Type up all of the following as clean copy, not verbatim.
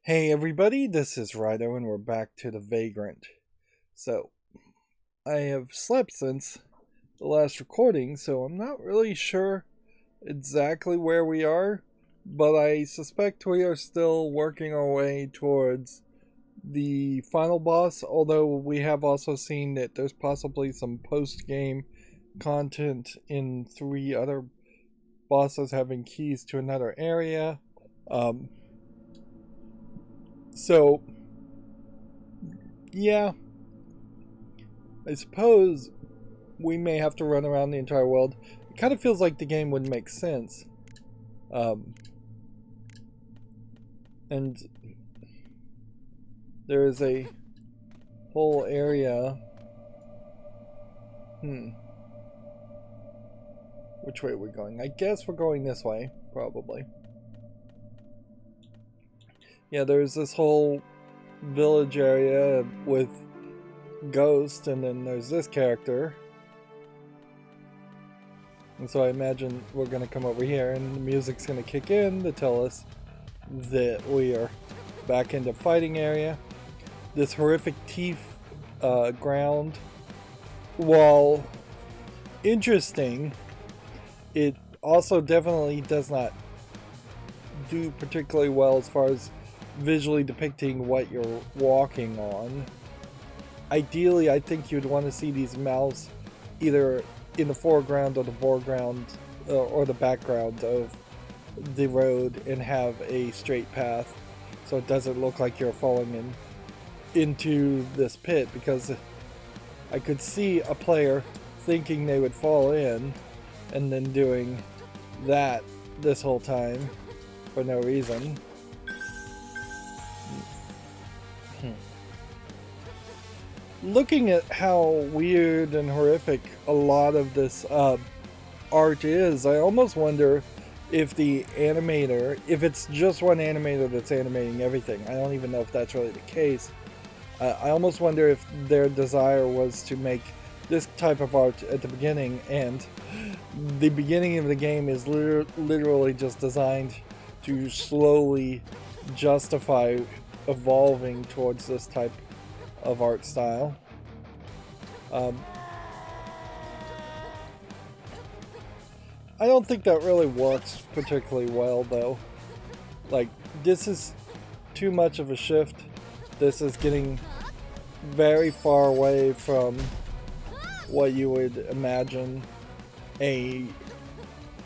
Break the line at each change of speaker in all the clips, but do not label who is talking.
Hey everybody, this is Rydo and we're back to the Vagrant. So, I have slept since the last recording, so I'm not really sure exactly where we are, but I suspect we are still working our way towards the final boss, although we have also seen that there's possibly some post-game content in 3 other bosses having keys to another area. Um, so, yeah, I suppose we may have to run around the entire world. It kind of feels like the game would make sense. Um, and there is a whole area. Which way are we going? I guess we're going this way, probably. Yeah, there's this whole village area with Ghost, and then there's this character. And so I imagine we're going to come over here and the music's going to kick in to tell us that we are back in the fighting area. This horrific teeth ground, while interesting, it also definitely does not do particularly well as far as visually depicting what you're walking on. Ideally, I think you'd want to see these mouths either in the foreground or the foreground or the background of the road and have a straight path, so it doesn't look like you're falling into this pit, because I could see a player thinking they would fall in and then doing that this whole time for no reason. Looking at how weird and horrific a lot of this art is, I almost wonder if the animator, if it's just one animator that's animating everything. I don't even know if that's really the case. I almost wonder if their desire was to make this type of art at the beginning, and the beginning of the game is literally just designed to slowly justify evolving towards this type of art style. I don't think that really works particularly well, though. Like, this is too much of a shift. This is getting very far away from what you would imagine a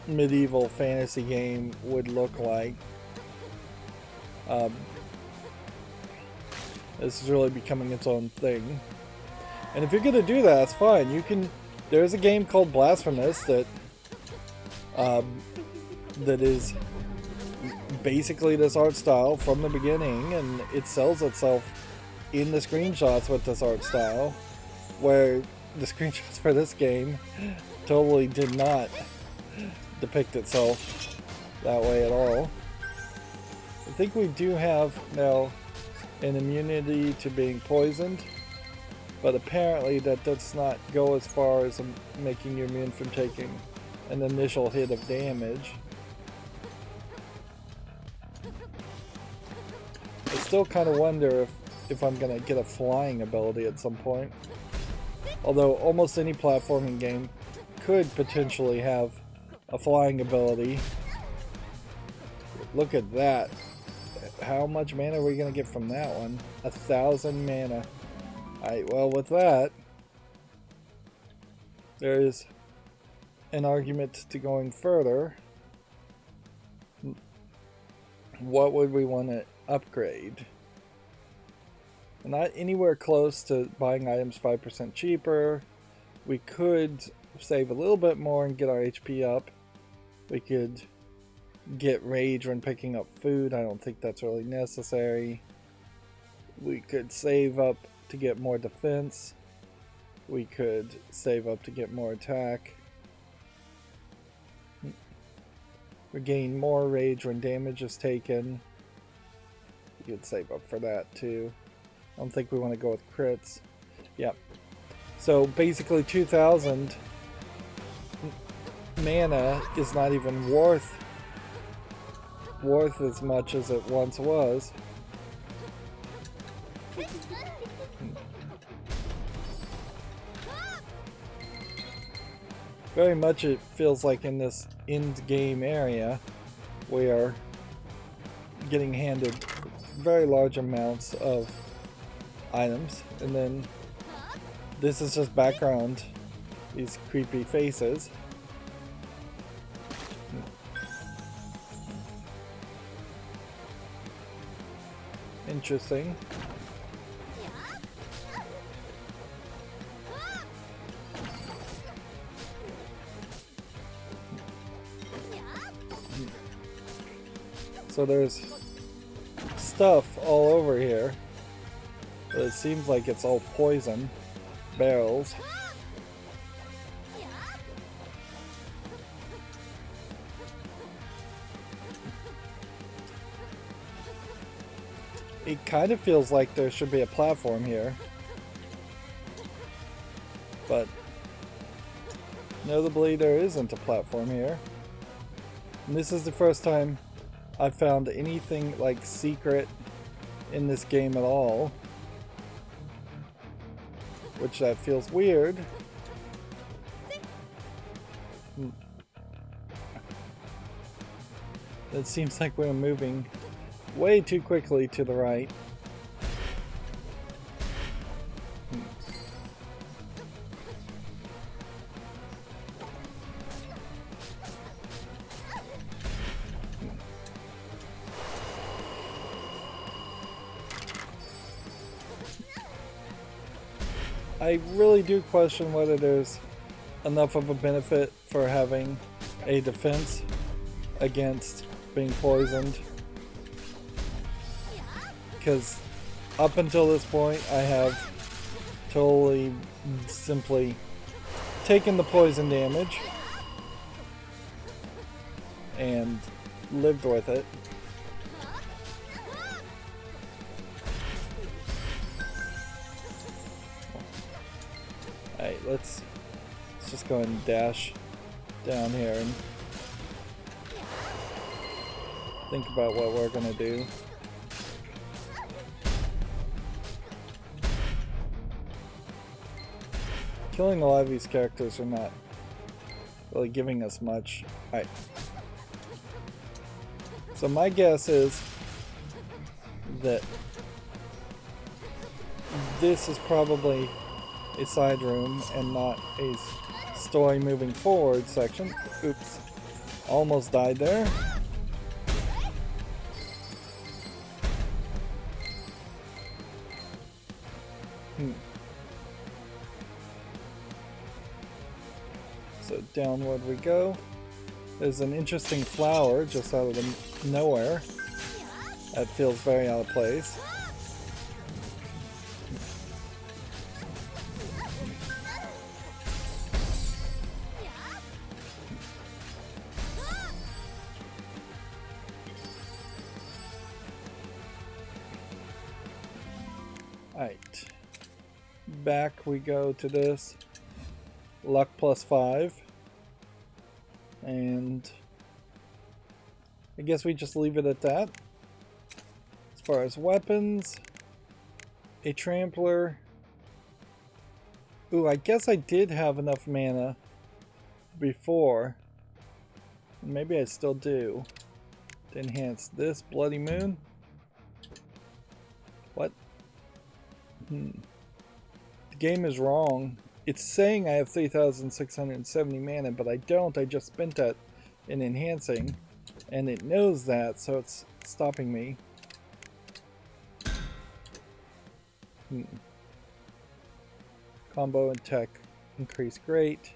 medieval fantasy game would look like. This is really becoming its own thing. And if you're gonna do that, that's fine. You can. There's a game called Blasphemous that that is basically this art style from the beginning, and it sells itself in the screenshots with this art style, where the screenshots for this game totally did not depict itself that way at all. I think we do have now an immunity to being poisoned, but apparently that does not go as far as making you immune from taking an initial hit of damage. I still kind of wonder if I'm going to get a flying ability at some point. Although almost any platforming game could potentially have a flying ability. Look at that. How much mana are we going to get from that one? 1,000 mana. Alright, well, with that, there's an argument to going further. What would we want to upgrade? Not anywhere close to buying items 5% cheaper. We could save a little bit more and get our HP up. We could get rage when picking up food. I don't think that's really necessary. We could save up to get more defense. We could save up to get more attack. Regain more rage when damage is taken. We could save up for that too. I don't think we want to go with crits. Yep. So basically 2,000 mana is not even worth as much as it once was. Very much it feels like in this end game area we are getting handed very large amounts of items, and then this is just background, these creepy faces. Interesting. So there's stuff all over here, but it seems like it's all poison barrels. It kind of feels like there should be a platform here, but notably there isn't a platform here. And this is the first time I've found anything like secret in this game at all, which that feels weird. It seems like we're moving way too quickly to the right. I really do question whether there's enough of a benefit for having a defense against being poisoned. Because up until this point I have totally simply taken the poison damage and lived with it. Alright, let's just go ahead and dash down here and think about what we're gonna do. Killing a lot of these characters are not really giving us much. Alright. So my guess is that this is probably a side room and not a story moving forward section. Oops. Almost died there. So downward we go. There's an interesting flower just out of nowhere. That feels very out of place. Alright. Back we go to this. Luck +5. And I guess we just leave it at that. As far as weapons, a trampler. Ooh, I guess I did have enough mana before. Maybe I still do. To enhance this Bloody Moon. What? The game is wrong. It's saying I have 3,670 mana, but I don't. I just spent that in enhancing, and it knows that, so it's stopping me. Combo and tech increase, great.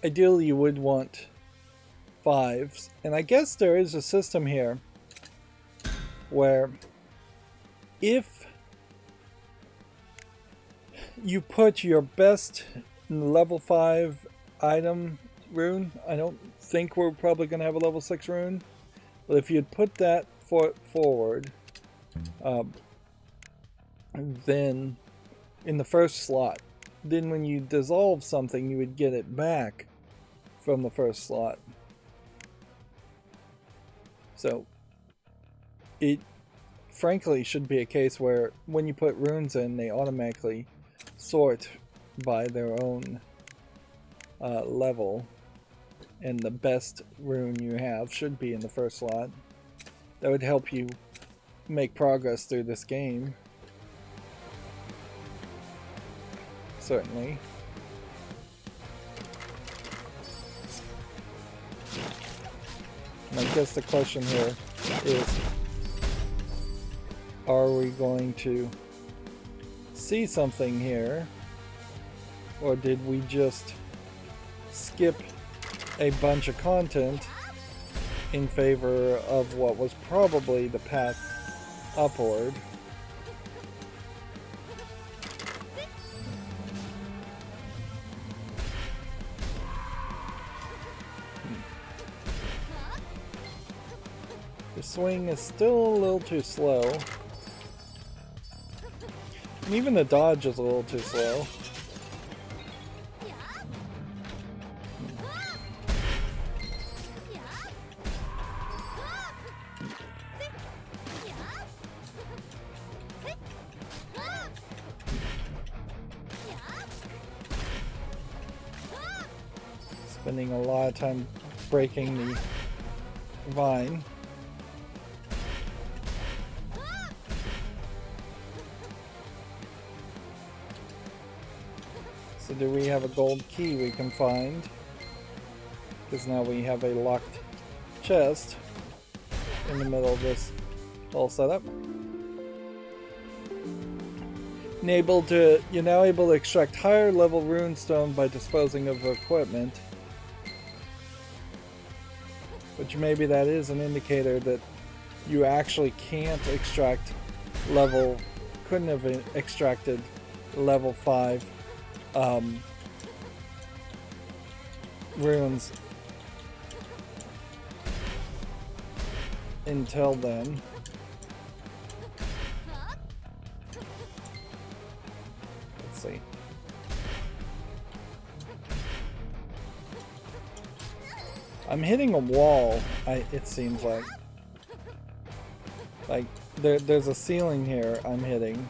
Ideally, you would want 5s, and I guess there is a system here where if you put your best level 5 item rune, I don't think we're probably going to have a level 6 rune, but if you'd put that forward, then in the first slot, then when you dissolve something, you would get it back from the first slot. So it frankly should be a case where when you put runes in, they automatically sort by their own level, and the best rune you have should be in the first slot. That would help you make progress through this game. Certainly. And I guess the question here is, are we going to see something here, or did we just skip a bunch of content in favor of what was probably the path upward? The swing is still a little too slow. And even the dodge is a little too slow. Spending a lot of time breaking the vine. So do we have a gold key we can find? Because now we have a locked chest in the middle of this whole setup. You're now able to extract higher level runestone by disposing of equipment. Which maybe that is an indicator that you actually can't extract couldn't have extracted level 5 runes until then. Let's see. I'm hitting a wall, it seems like. Like, there's a ceiling here I'm hitting.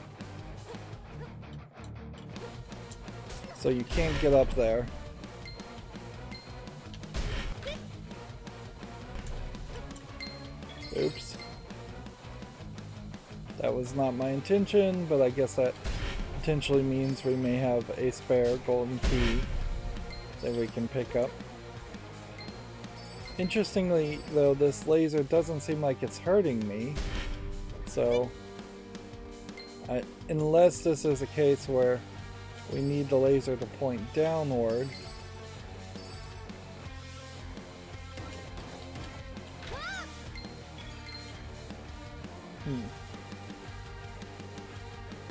So you can't get up there. Oops. That was not my intention, but I guess that potentially means we may have a spare golden key that we can pick up. Interestingly, though, this laser doesn't seem like it's hurting me. So, unless this is a case where we need the laser to point downward.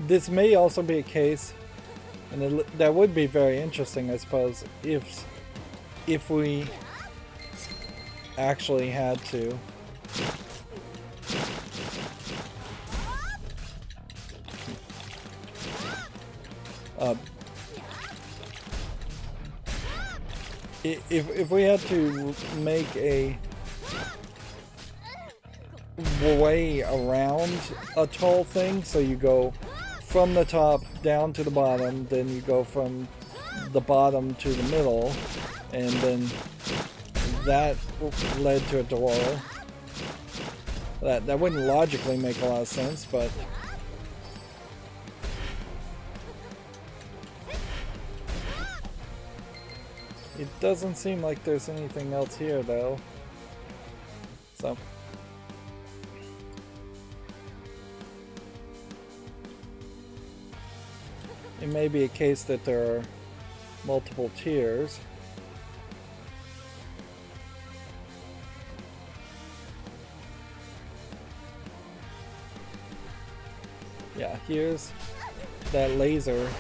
This may also be a case, and that would be very interesting, I suppose, if we actually had to. If we had to make a way around a tall thing, so you go from the top down to the bottom, then you go from the bottom to the middle, and then that led to a door. That wouldn't logically make a lot of sense, but it doesn't seem like there's anything else here, though. So it may be a case that there are multiple tiers. Yeah, here's that laser.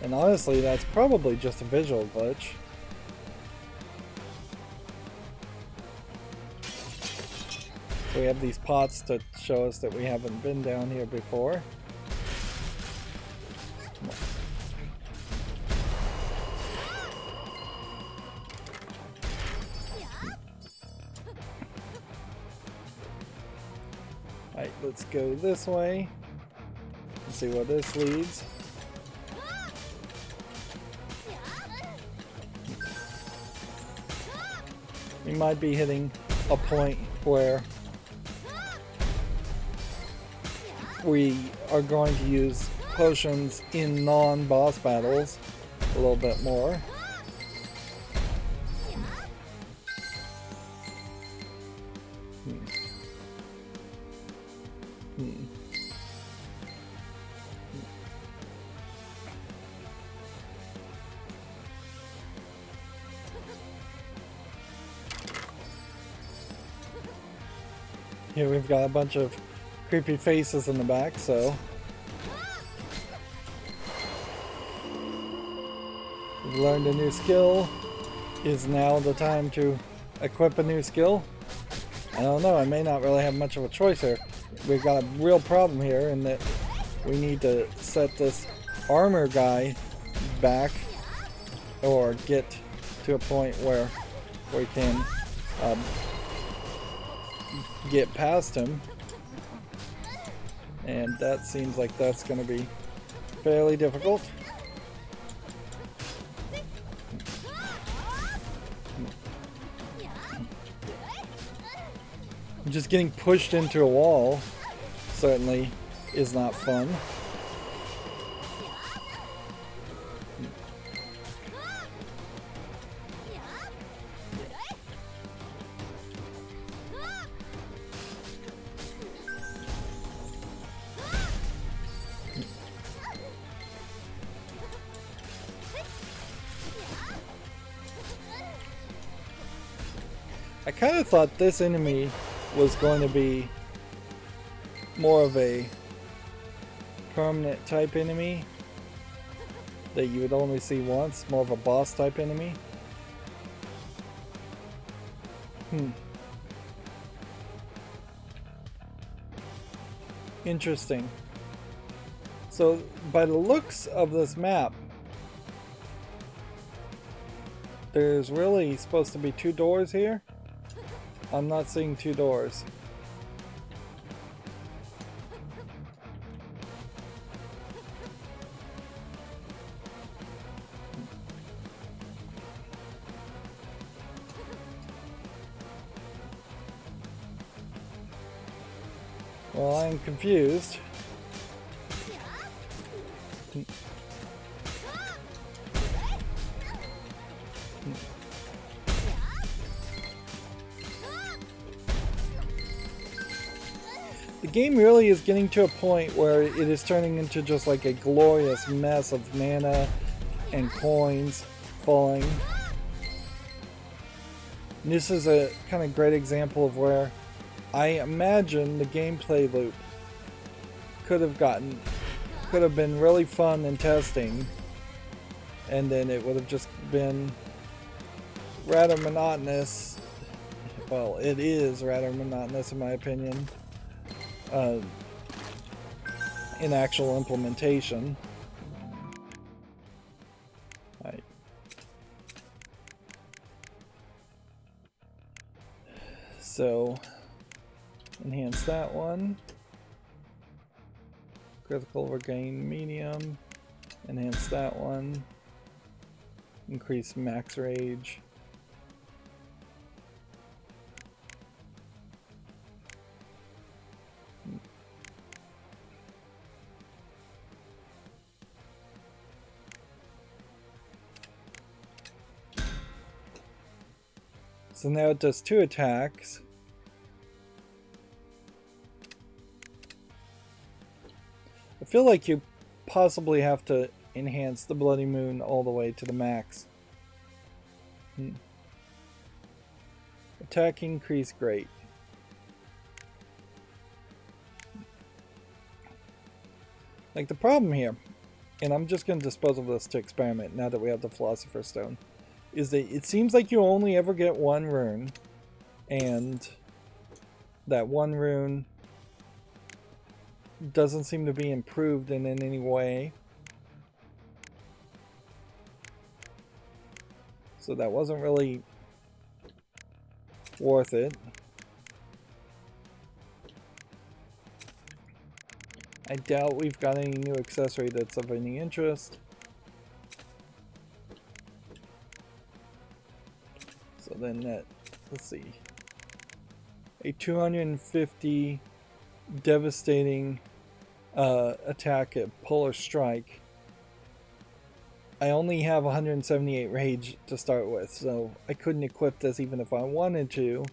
And honestly, that's probably just a visual glitch. So we have these pots to show us that we haven't been down here before. let's go this way. Let's see where this leads. We might be hitting a point where we are going to use potions in non-boss battles a little bit more. Here we've got a bunch of creepy faces in the back, so we've learned a new skill. Is now the time to equip a new skill? I don't know, I may not really have much of a choice here. We've got a real problem here in that we need to set this armor guy back or get to a point where we can get past him, and that seems like that's going to be fairly difficult. Just getting pushed into a wall certainly is not fun. I kind of thought this enemy was going to be more of a permanent type enemy that you would only see once, more of a boss type enemy. Interesting. So by the looks of this map, there's really supposed to be 2 doors here. I'm not seeing 2 doors. Well, I'm confused. The game really is getting to a point where it is turning into just like a glorious mess of mana and coins falling. And this is a kind of great example of where I imagine the gameplay loop could have been really fun in testing, and then it would have just been rather monotonous. Well, it is rather monotonous in my opinion. In actual implementation. Right. So, enhance that one. Critical regain medium. Enhance that one. Increase max rage. So now it does 2 attacks. I feel like you possibly have to enhance the Bloody Moon all the way to the max. Attack increase, great. Like the problem here, and I'm just going to dispose of this to experiment now that we have the Philosopher's Stone, is that it seems like you only ever get 1 rune, and that 1 rune doesn't seem to be improved in any way. So that wasn't really worth it. I doubt we've got any new accessory that's of any interest. So then that, let's see, a 250 devastating attack at Polar Strike. I only have 178 rage to start with, so I couldn't equip this even if I wanted to,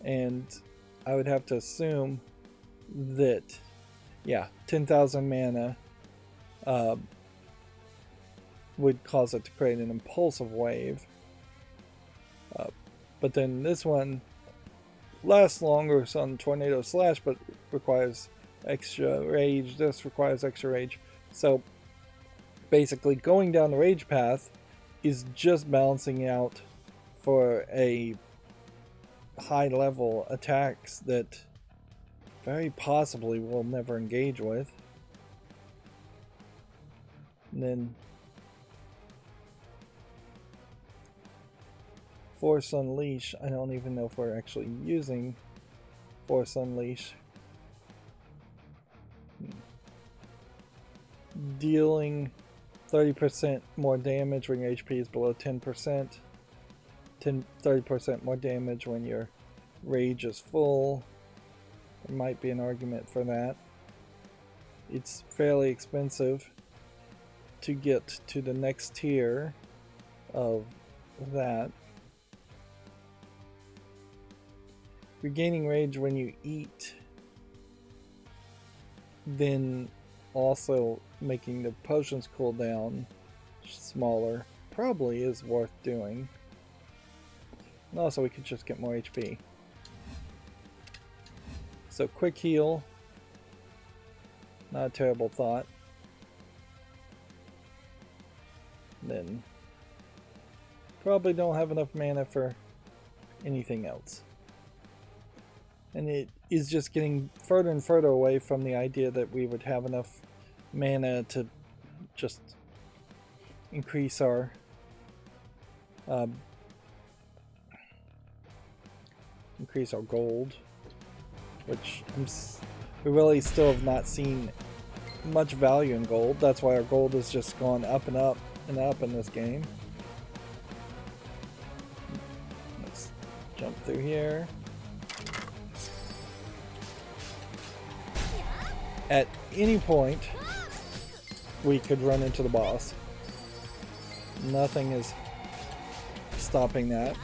and I would have to assume that, yeah, 10,000 mana would cause it to create an impulsive wave. But then this one lasts longer on Tornado Slash, but requires extra rage. This requires extra rage. So basically going down the rage path is just balancing out for a high level attacks that very possibly we'll never engage with. And then Force Unleash, I don't even know if we're actually using Force Unleash. Dealing 30% more damage when your HP is below 10%. 30% more damage when your rage is full. There might be an argument for that. It's fairly expensive to get to the next tier of that. Regaining rage when you eat, then also making the potions cooldown smaller probably is worth doing. And also we could just get more HP. So quick heal, not a terrible thought. Then probably don't have enough mana for anything else. And it is just getting further and further away from the idea that we would have enough mana to just increase our gold, which we really still have not seen much value in gold. That's why our gold has just gone up and up and up in this game. Let's jump through here. At any point, we could run into the boss. Nothing is stopping that.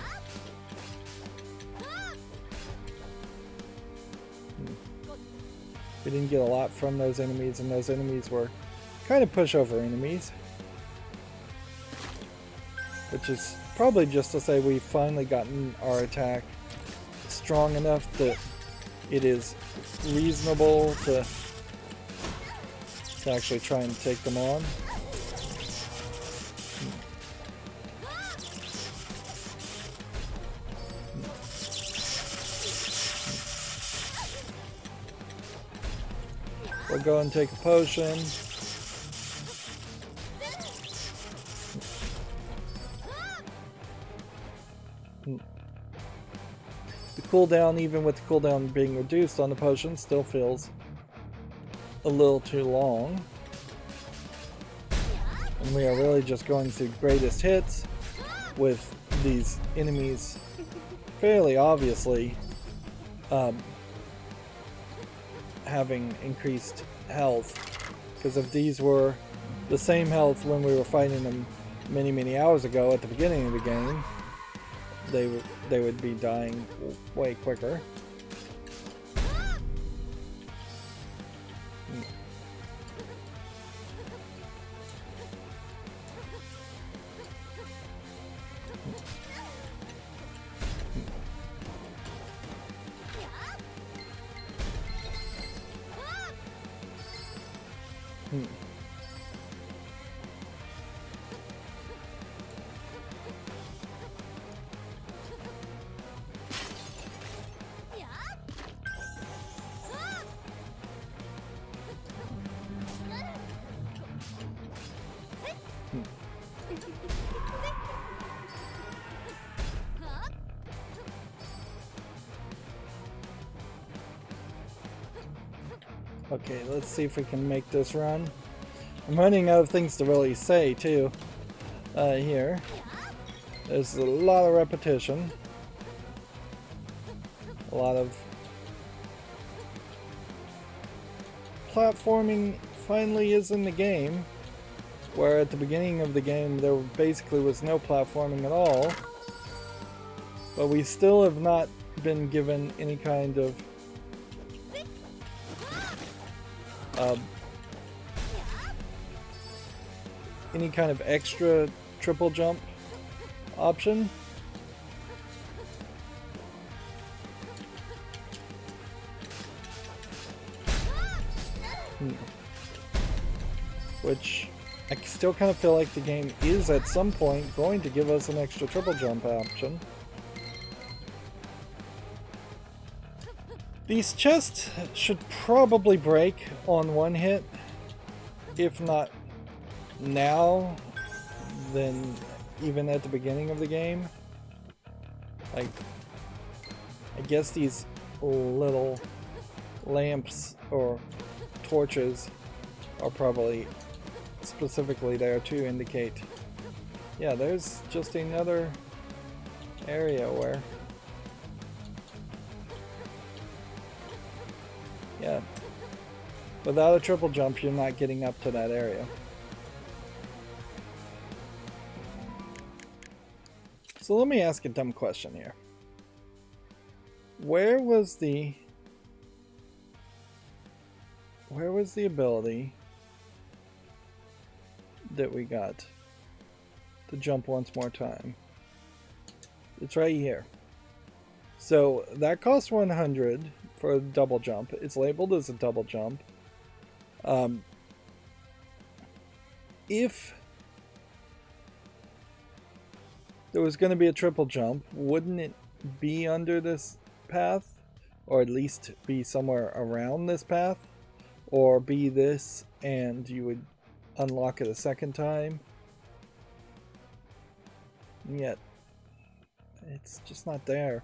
We didn't get a lot from those enemies, and those enemies were kind of pushover enemies. Which is probably just to say we've finally gotten our attack strong enough that it is reasonable to actually try and take them on. We'll go and take a potion. The cooldown, even with the cooldown being reduced on the potion, still feels a little too long. And we are really just going through greatest hits with these enemies fairly obviously having increased health, because if these were the same health when we were fighting them many hours ago at the beginning of the game, they would be dying way quicker. Okay, let's see if we can make this run. I'm running out of things to really say too. Here. There's a lot of repetition. A lot of platforming finally is in the game, where at the beginning of the game there basically was no platforming at all. But we still have not been given any kind of extra triple jump option. Which I still kind of feel like the game is at some point going to give us an extra triple jump option. These chests should probably break on one hit. If not now, then even at the beginning of the game. Like, I guess these little lamps or torches are probably specifically there to indicate, yeah, there's just another area where, yeah, without a triple jump you're not getting up to that area. So let me ask a dumb question here. Where was the ability that we got to jump once more time? It's right here. So that costs 100 for a double jump. It's labeled as a double jump. If there was going to be a triple jump, wouldn't it be under this path? Or at least be somewhere around this path? Or be this and you would unlock it a second time? And yet, it's just not there.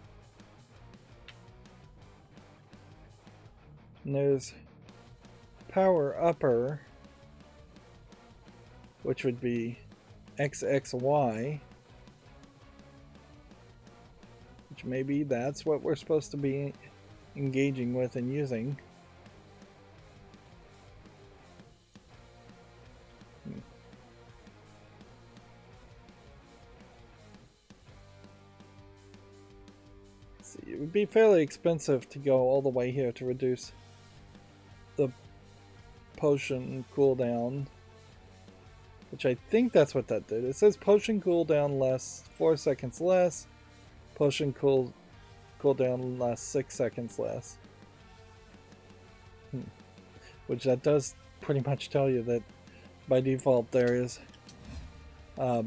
And there's power upper, which would be XXY. Which maybe that's what we're supposed to be engaging with and using. See, it would be fairly expensive to go all the way here to reduce the potion cooldown, which I think that's what that did. It says potion cooldown lasts 4 seconds less, potion cooldown lasts 6 seconds less. Which that does pretty much tell you that by default there is at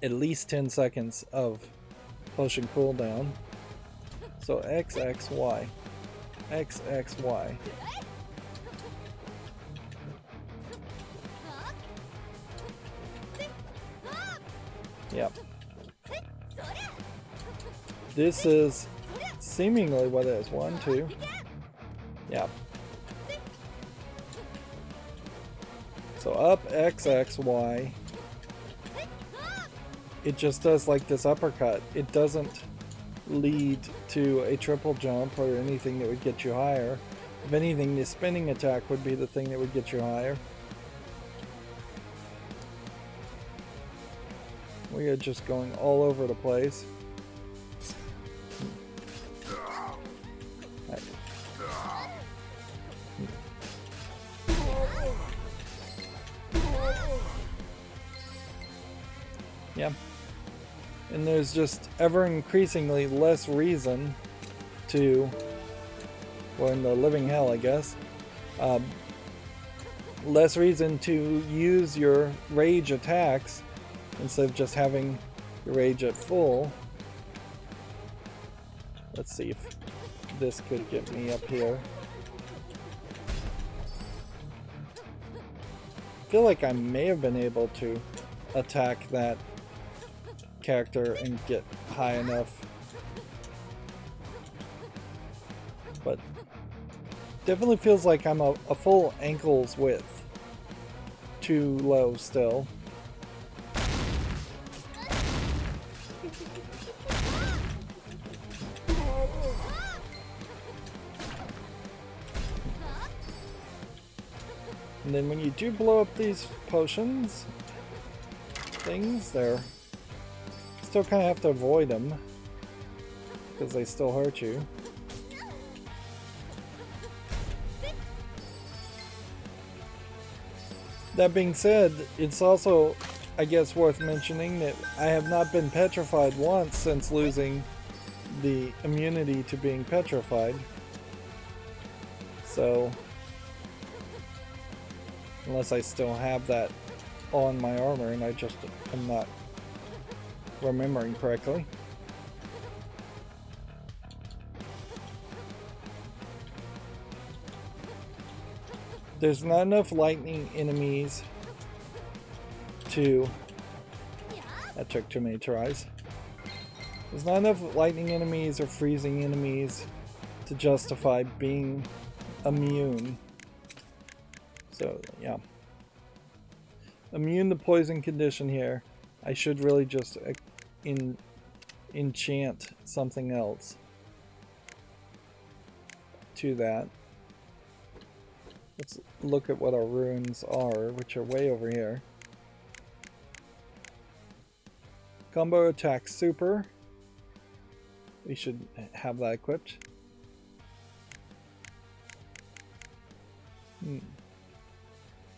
least 10 seconds of potion cooldown. So XXY. XXY. Yep. This is seemingly what it is. 1, 2. Yep. So up XXY. It just does like this uppercut. It doesn't lead to a triple jump or anything that would get you higher. If anything, the spinning attack would be the thing that would get you higher. We are just going all over the place. Right. Yeah. And there's just ever increasingly less reason to, well, in the living hell, I guess, less reason to use your rage attacks instead of just having your rage at full. Let's see if this could get me up here. I feel like I may have been able to attack that character and get high enough, but Definitely feels like I'm a full ankle's width. Too low still. And then when you do blow up these potions things, they're still kind of have to avoid them because they still hurt you. That being said, it's also, I guess, worth mentioning that I have not been petrified once since losing the immunity to being petrified. So, unless I still have that on my armor and I just am not remembering correctly. There's not enough lightning enemies to... That took too many tries. There's not enough lightning enemies or freezing enemies to justify being immune. So, yeah. Immune to poison condition here. I should really just enchant something else to that. Let's look at what our runes are, which are way over here. Combo attack super. We should have that equipped.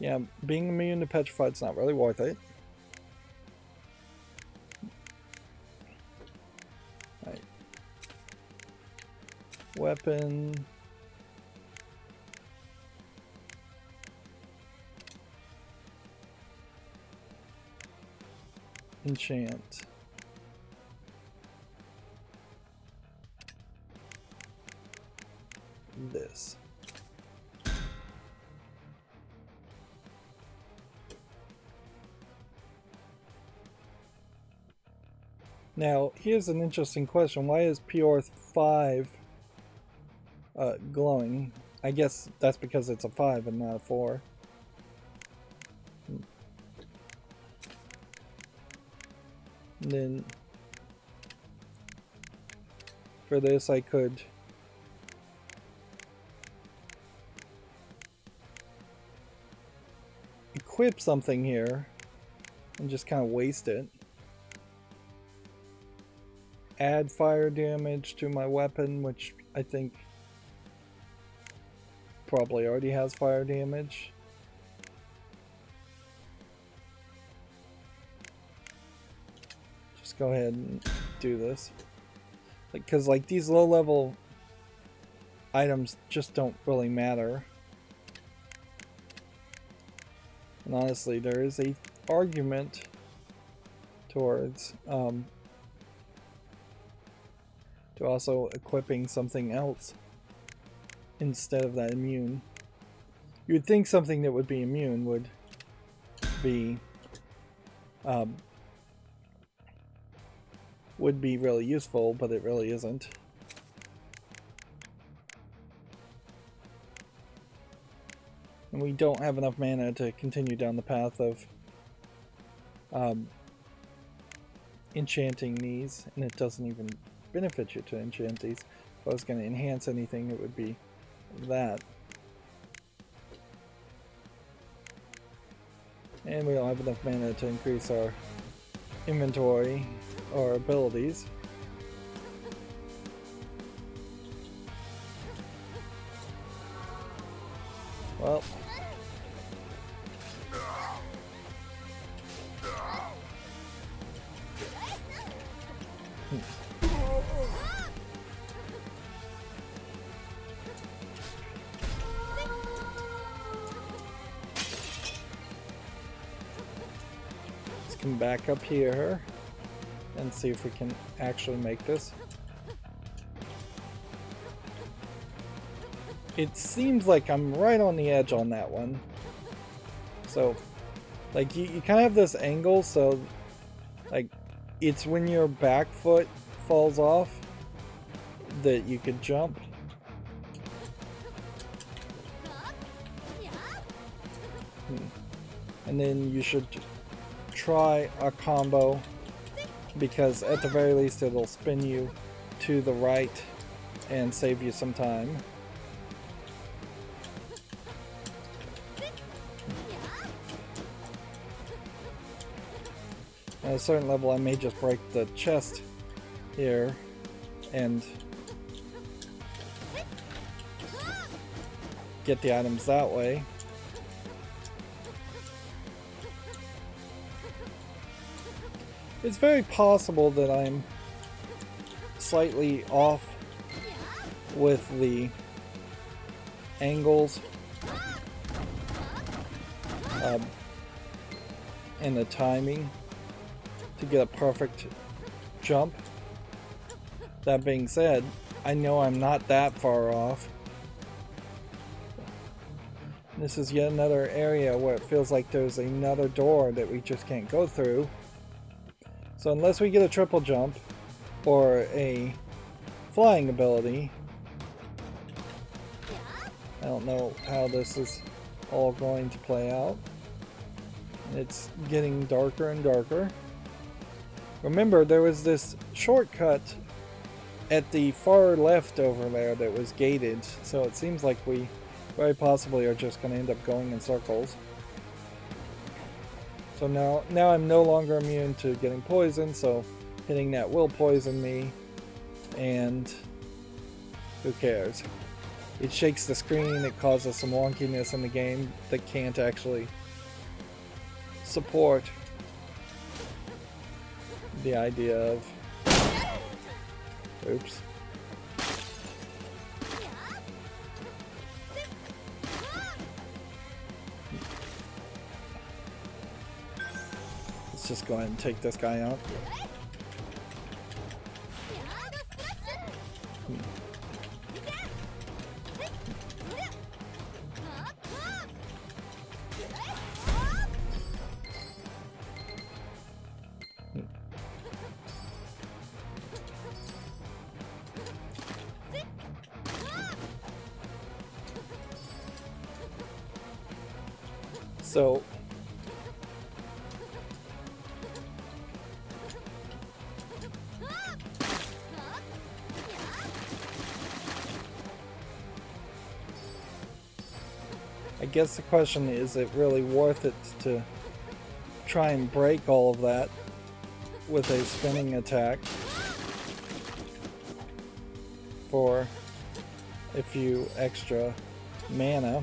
Yeah, being immune to petrified is not really worth it. Right. Weapon. Enchant. This. Now, here's an interesting question. Why is Pure 5 glowing? I guess that's because it's a 5 and not a 4. And then for this I could equip something here and just kind of waste it. Add fire damage to my weapon, which I think probably already has fire damage. Just go ahead and do this. Because like these low level items just don't really matter. And honestly, there is a argument towards to also equipping something else instead of that immune. You would think something that would be immune would be really useful, but it really isn't. And we don't have enough mana to continue down the path of enchanting these, and it doesn't even benefit you to enchant these. If I was going to enhance anything, it would be that. And we don't have enough mana to increase our inventory or abilities. Well, let's come back up here and see if we can actually make this. It seems like I'm right on the edge on that one. So, like, you kind of have this angle, so, like, it's when your back foot falls off that you could jump. and then you should try a combo, because at the very least it'll spin you to the right and save you some time. At a certain level I may just break the chest here and get the items that way. It's very possible that I'm slightly off with the angles and the timing to get a perfect jump. That being said, I know I'm not that far off. This is yet another area where it feels like there's another door that we just can't go through. So unless we get a triple jump or a flying ability, I don't know how this is all going to play out. It's getting darker and darker. Remember, there was this shortcut at the far left over there that was gated, so it seems like we very possibly are just going to end up going in circles. So now I'm no longer immune to getting poisoned, so hitting that will poison me, and who cares? It shakes the screen, it causes some wonkiness in the game that can't actually support the idea of... Oops. Let's just go ahead and take this guy out. So I guess the question is it really worth it to try and break all of that with a spinning attack for a few extra mana?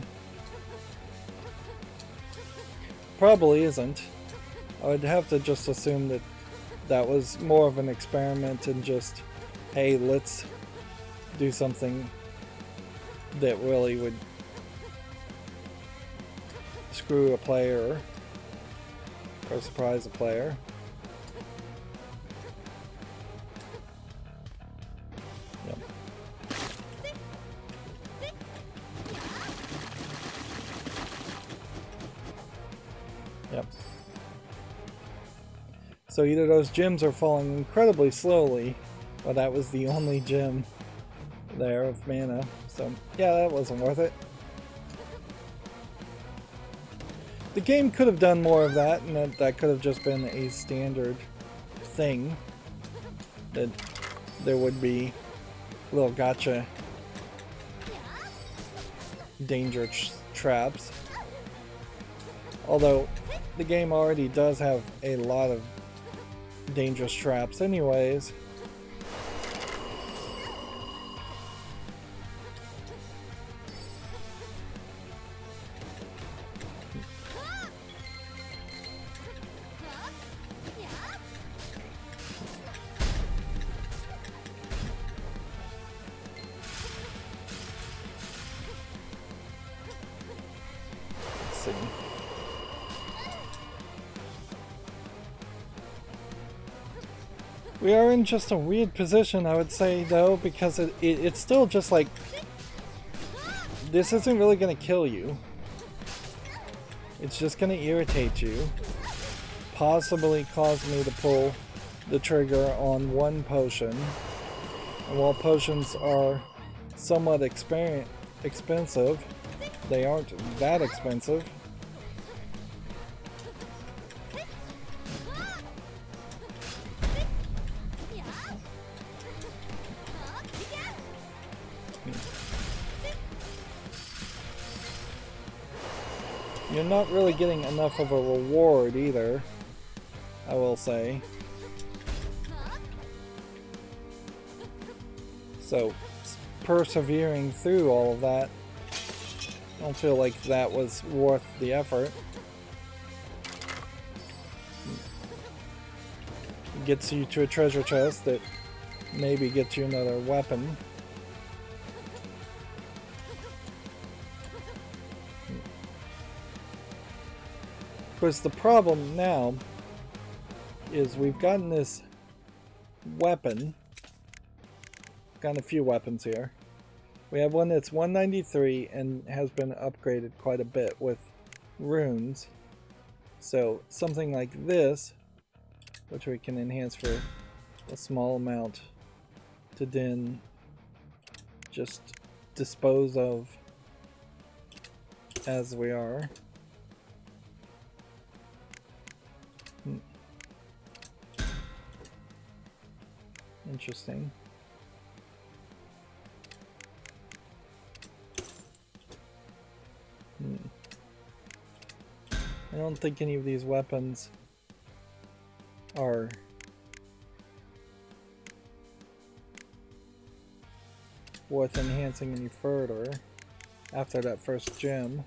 Probably isn't. I would have to just assume that that was more of an experiment and just, hey, let's do something that really would screw a player or surprise a player. Yep. Yep. So either those gems are falling incredibly slowly, or that was the only gem there of mana. So yeah, that wasn't worth it. The game could have done more of that, and that could have just been a standard thing. That there would be little gotcha danger traps. Although the game already does have a lot of dangerous traps anyways. Let's see. We are in just a weird position, I would say, though, because it's still just like, this isn't really going to kill you. It's just going to irritate you. Possibly cause me to pull the trigger on one potion. And while potions are somewhat expensive, they aren't that expensive. You're not really getting enough of a reward either, I will say. So, persevering through all of that, I don't feel like that was worth the effort. It gets you to a treasure chest that maybe gets you another weapon. Of course, the problem now is we've gotten this weapon. Gotten a few weapons here. We have one that's 193 and has been upgraded quite a bit with runes. So something like this, which we can enhance for a small amount to then just dispose of as we are. Interesting. I don't think any of these weapons are worth enhancing any further after that first gem.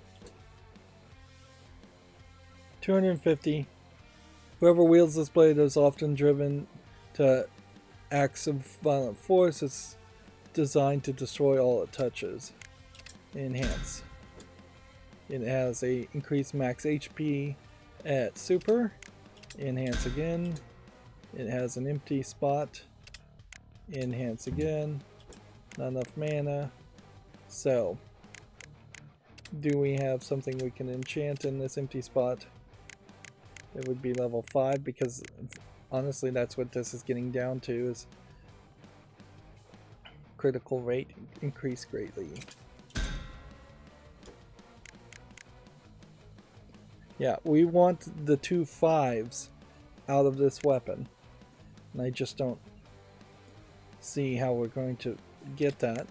250. Whoever wields this blade is often driven to acts of violent force. It's designed to destroy all it touches. Enhance. It has a increased max HP at super. Enhance again. It has an empty spot. Enhance again. Not enough mana. So, do we have something we can enchant in this empty spot? It would be level 5, because honestly that's what this is getting down to, is critical rate increased greatly. Yeah, we want the 2 5s out of this weapon, and I just don't see how we're going to get that.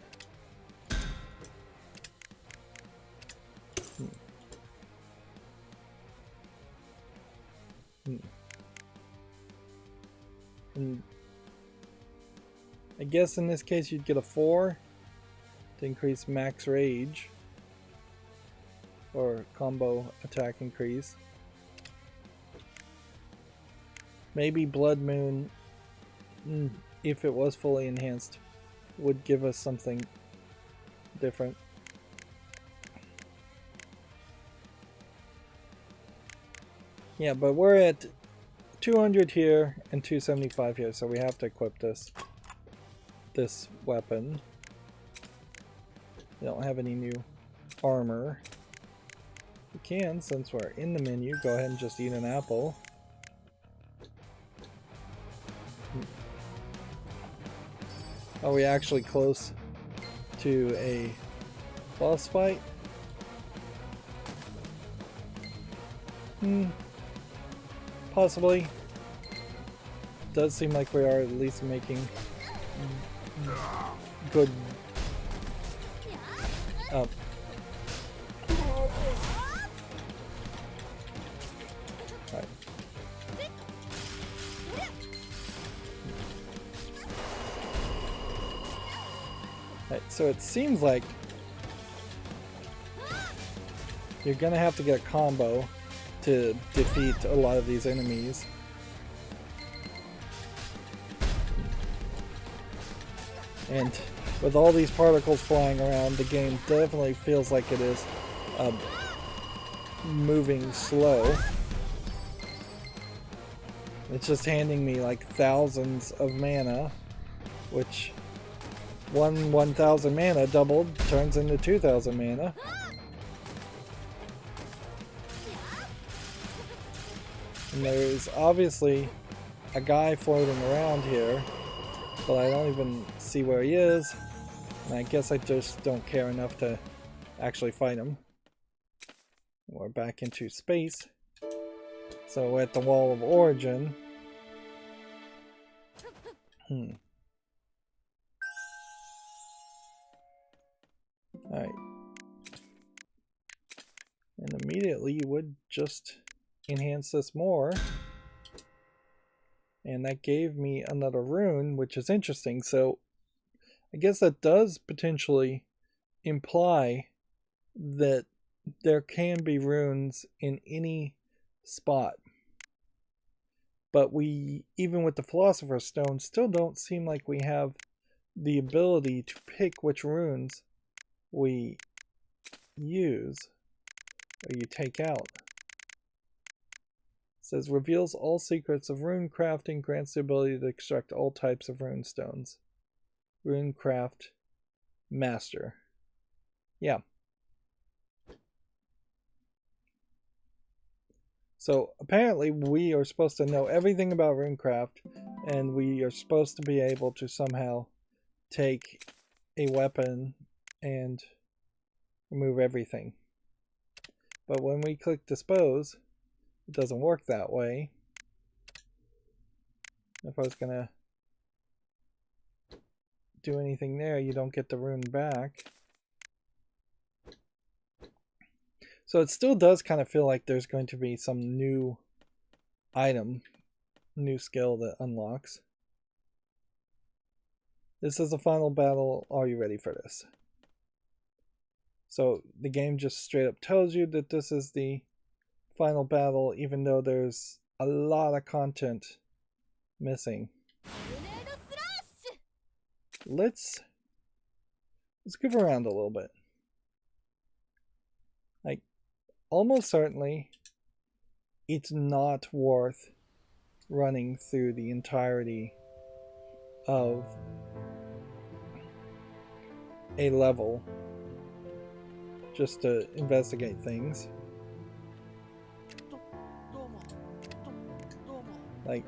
And I guess in this case you'd get a 4 to increase max rage or combo attack increase. Maybe Blood Moon, if it was fully enhanced, would give us something different. Yeah, but we're at 200 here and 275 here, so we have to equip this weapon. We don't have any new armor. We can, since we're in the menu, go ahead and just eat an apple. Are we actually close to a boss fight? Possibly. Does seem like we are at least making good up. Right. Right, so it seems like you're gonna have to get a combo to defeat a lot of these enemies. And with all these particles flying around, the game definitely feels like it is moving slow. It's just handing me like thousands of mana, which 1,000 mana doubled turns into 2,000 mana. And there's obviously a guy floating around here, but I don't even see where he is, and I guess I just don't care enough to actually fight him. We're back into space, so we're at the Wall of Origin. Alright. And immediately you would just enhance this more. And that gave me another rune, which is interesting. So I guess that does potentially imply that there can be runes in any spot. But we, even with the Philosopher's Stone, still don't seem like we have the ability to pick which runes we use or you take out. It says reveals all secrets of rune crafting, grants the ability to extract all types of rune stones. Runecraft Master. Yeah. So apparently we are supposed to know everything about runecraft, and we are supposed to be able to somehow take a weapon and remove everything. But when we click dispose, it doesn't work that way. If I was gonna do anything there, you don't get the rune back. So it still does kind of feel like there's going to be some new item, new skill that unlocks. This is the final battle. Are you ready for this? So the game just straight up tells you that this is the final battle, even though there's a lot of content missing. Let's goof around a little bit. Like, almost certainly it's not worth running through the entirety of a level just to investigate things. Like,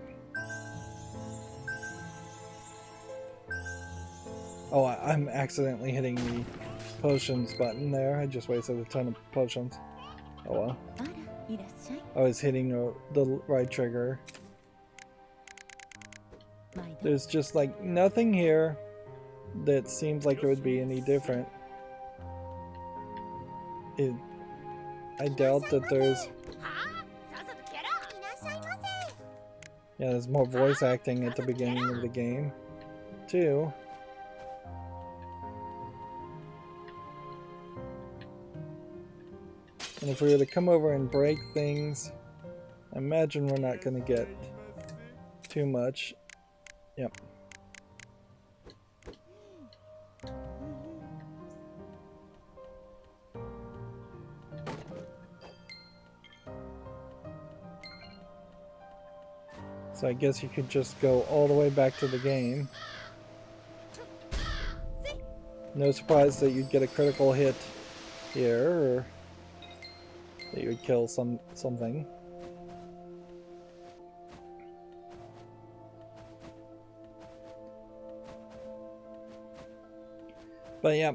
oh, I'm accidentally hitting the potions button there. I just wasted a ton of potions. Oh well. I was hitting the right trigger. There's just like nothing here that seems like it would be any different. I doubt that there's... Yeah, there's more voice acting at the beginning of the game, too. And if we were to come over and break things, I imagine we're not going to get too much. Yep. So I guess you could just go all the way back to the game. No surprise that you'd get a critical hit here, or that you would kill something. But yeah,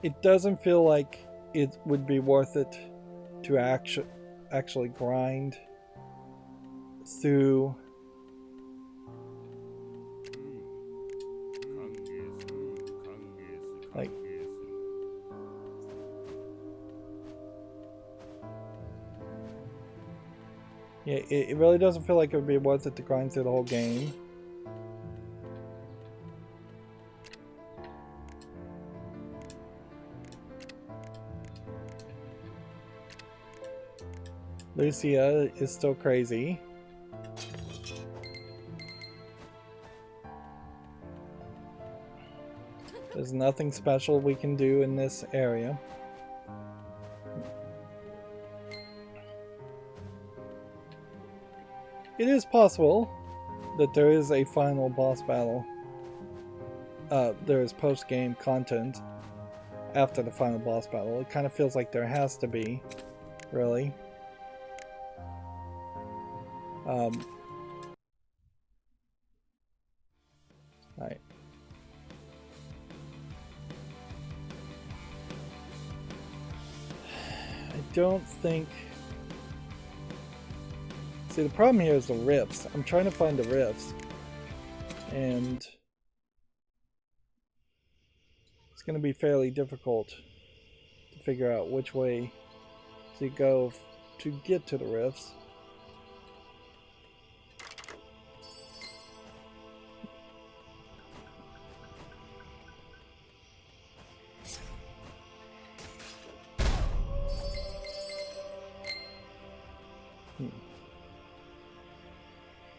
it doesn't feel like it would be worth it to actually grind through like yeah, it really doesn't feel like it would be worth it to grind through the whole game. Lucia is still crazy. There's nothing special we can do in this area. It is possible that there is a final boss battle. There is post-game content after the final boss battle. It kind of feels like there has to be, really. Alright. I don't think... See, the problem here is the rifts. I'm trying to find the rifts. And it's going to be fairly difficult to figure out which way to go to get to the rifts.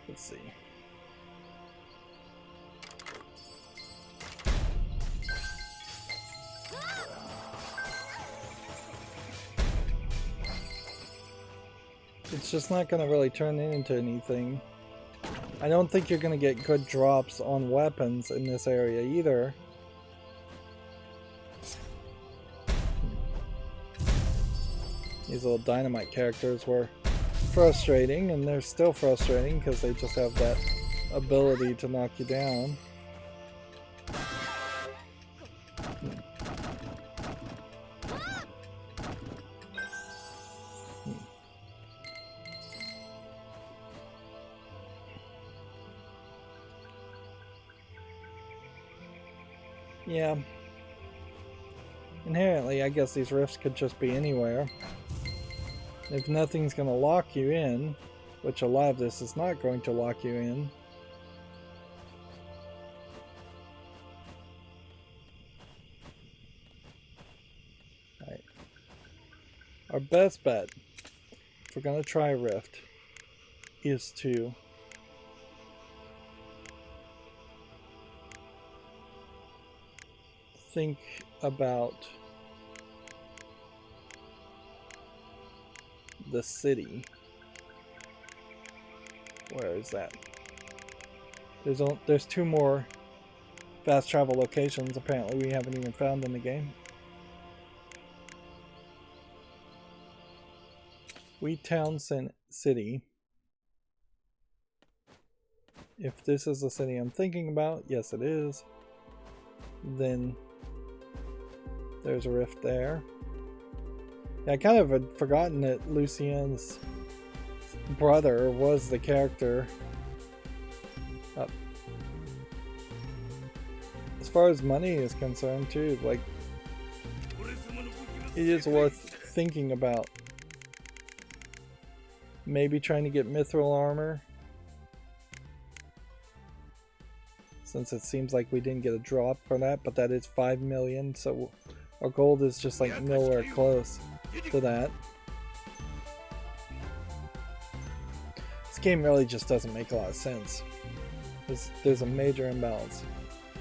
Let's see. It's just not going to really turn into anything. I don't think you're going to get good drops on weapons in this area either. These little dynamite characters were frustrating, and they're still frustrating because they just have that ability to knock you down. Yeah. Inherently, I guess these rifts could just be anywhere. If nothing's going to lock you in, which a lot of this is not going to lock you in. Right. Our best bet, if we're going to try a rift, is to think about the city. Where is that? There's 2 more fast travel locations apparently we haven't even found in the game. Wheat Town City. If this is the city I'm thinking about, yes it is. Then there's a rift there. Yeah, I kind of had forgotten that Lucien's brother was the character. As far as money is concerned too, like, it is worth thinking about. Maybe trying to get mithril armor, since it seems like we didn't get a drop for that, but that is 5 million, so our gold is just like nowhere close to that. This game really just doesn't make a lot of sense. There's a major imbalance.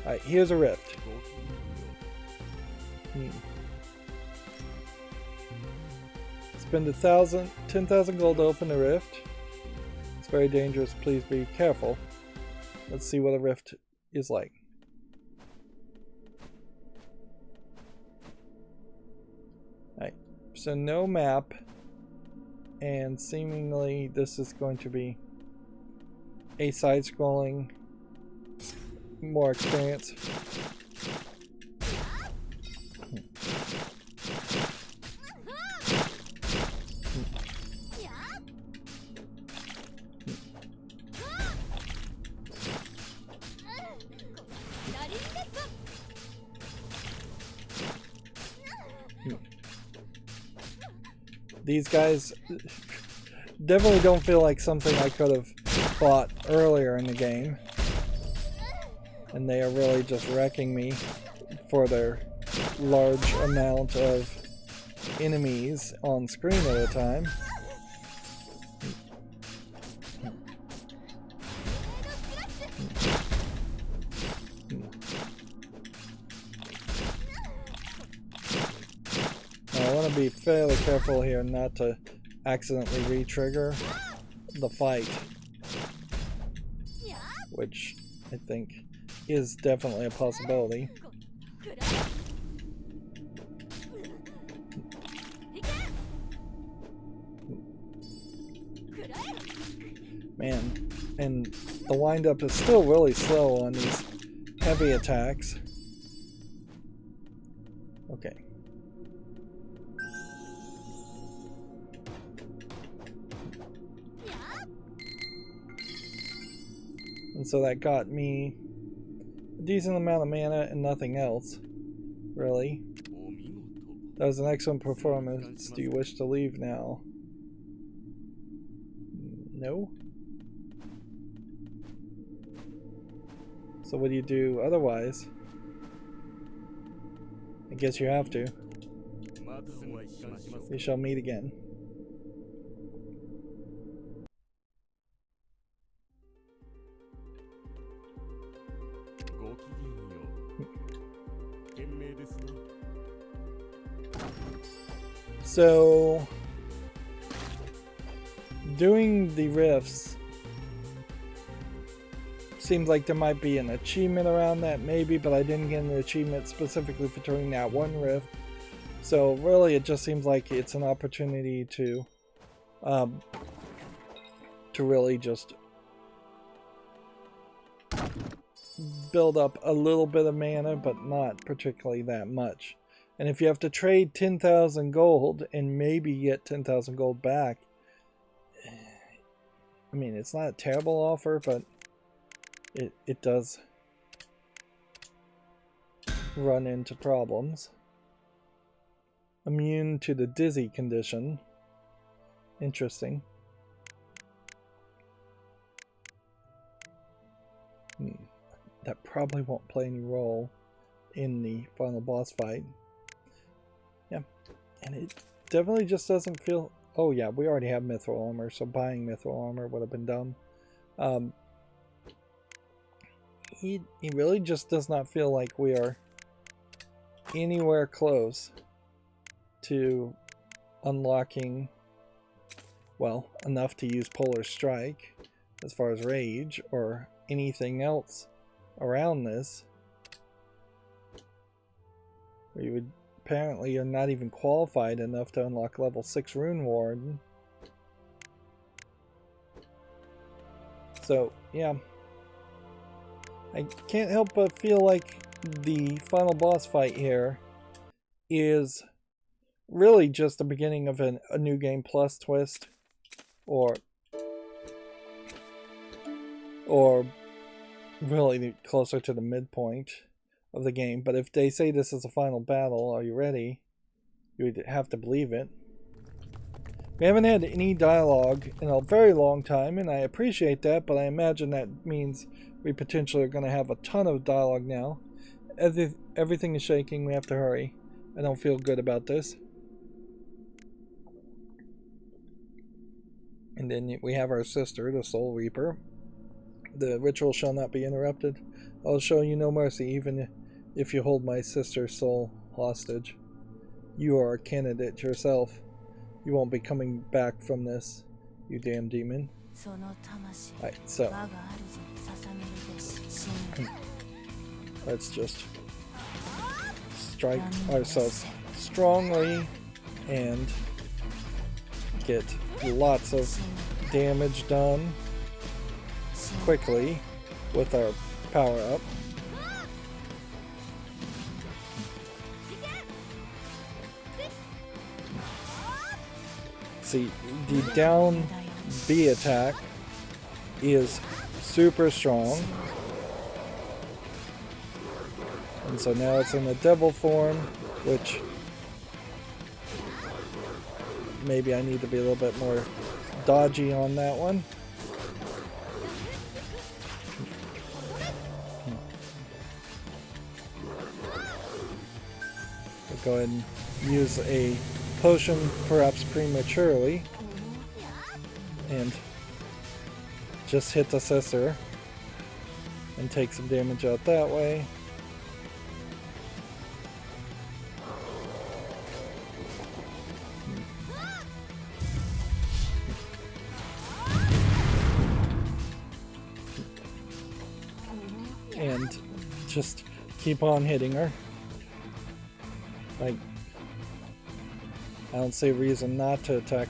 Alright, here's a rift. Spend 10,000 gold to open the rift. It's very dangerous, please be careful. Let's see what a rift is like. Alright, so no map, and seemingly this is going to be a side-scrolling, more experience. These guys definitely don't feel like something I could have fought earlier in the game. And they are really just wrecking me for their large amount of enemies on screen at a time. Now, I want to be fairly careful here not to accidentally re-trigger the fight, which I think is definitely a possibility. Man, and the windup is still really slow on these heavy attacks. Okay. And so that got me a decent amount of mana and nothing else, really. That was an excellent performance. Do you wish to leave now? No? So what do you do otherwise? I guess you have to. We shall meet again. So, doing the rifts seems like there might be an achievement around that, maybe, but I didn't get an achievement specifically for doing that one rift. So really, it just seems like it's an opportunity to really just build up a little bit of mana, but not particularly that much. And if you have to trade 10,000 gold and maybe get 10,000 gold back, I mean, it's not a terrible offer, but it does run into problems. Immune to the dizzy condition. Interesting. That probably won't play any role in the final boss fight. Yeah, and it definitely just doesn't feel... Oh yeah, we already have mithril armor, so buying mithril armor would have been dumb. He really just does not feel like we are anywhere close to unlocking, well, enough to use Polar Strike as far as rage or anything else around this. We would apparently are not even qualified enough to unlock level 6 Rune Warden. So yeah, I can't help but feel like the final boss fight here is really just the beginning of a new game plus twist, or really closer to the midpoint of the game. But if they say this is a final battle, are you ready? You would have to believe it. We haven't had any dialogue in a very long time, and I appreciate that, but I imagine that means we potentially are going to have a ton of dialogue now. Everything is shaking. We have to hurry. I don't feel good about this. And then we have our sister, the Soul Reaper. The ritual shall not be interrupted. I'll show you no mercy, even if you hold my sister's soul hostage. You are a candidate yourself. You won't be coming back from this, you damn demon. Alright, so let's just strike ourselves strongly and get lots of damage done quickly with our power up. See, the down B attack is super strong, and so now it's in the devil form, which maybe I need to be a little bit more dodgy on that one. We'll go ahead and use a potion, perhaps prematurely, and just hit the sister and take some damage out that way. And just keep on hitting her. Like, I don't see a reason not to attack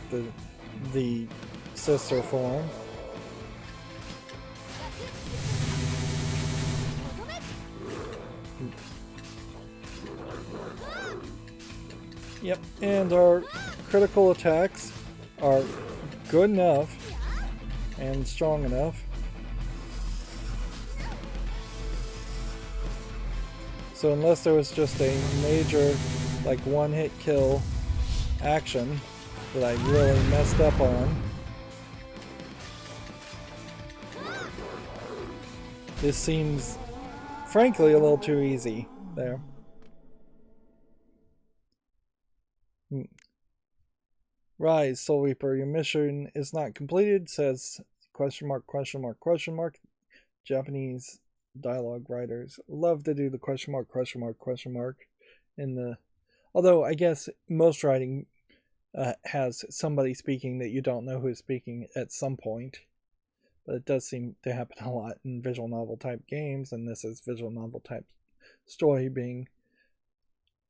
the sister form. Yep, and our critical attacks are good enough and strong enough. So unless there was just a major like one-hit kill action that I really messed up on. This seems, frankly, a little too easy there. Rise, Soul Reaper, your mission is not completed, says question mark, question mark, question mark. Japanese dialogue writers love to do the question mark, question mark, question mark in the... Although, I guess most writing has somebody speaking that you don't know who is speaking at some point. But it does seem to happen a lot in visual novel type games, and this is visual novel type story being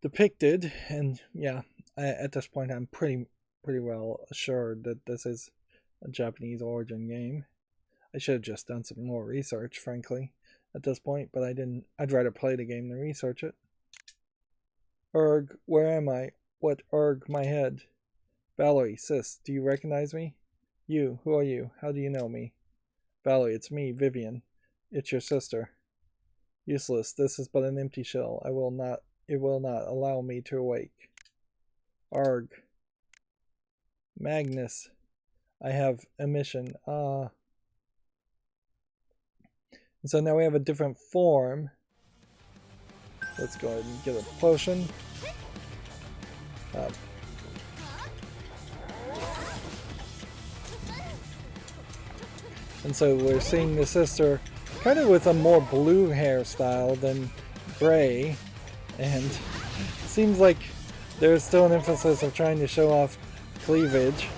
depicted. And yeah, at this point I'm pretty well assured that this is a Japanese origin game. I should have just done some more research, frankly, at this point, but I didn't. I'd rather play the game than research it. Erg, where am I? What erg my head? Valerie, sis, do you recognize me? You, who are you? How do you know me? Valerie, it's me, Vivian. It's your sister. Useless, this is but an empty shell. It will not allow me to awake. Arg. Magnus, I have a mission. And so now we have a different form. Let's go ahead and get a potion. And so we're seeing the sister kind of with a more blue hairstyle than gray. And it seems like there's still an emphasis of trying to show off cleavage.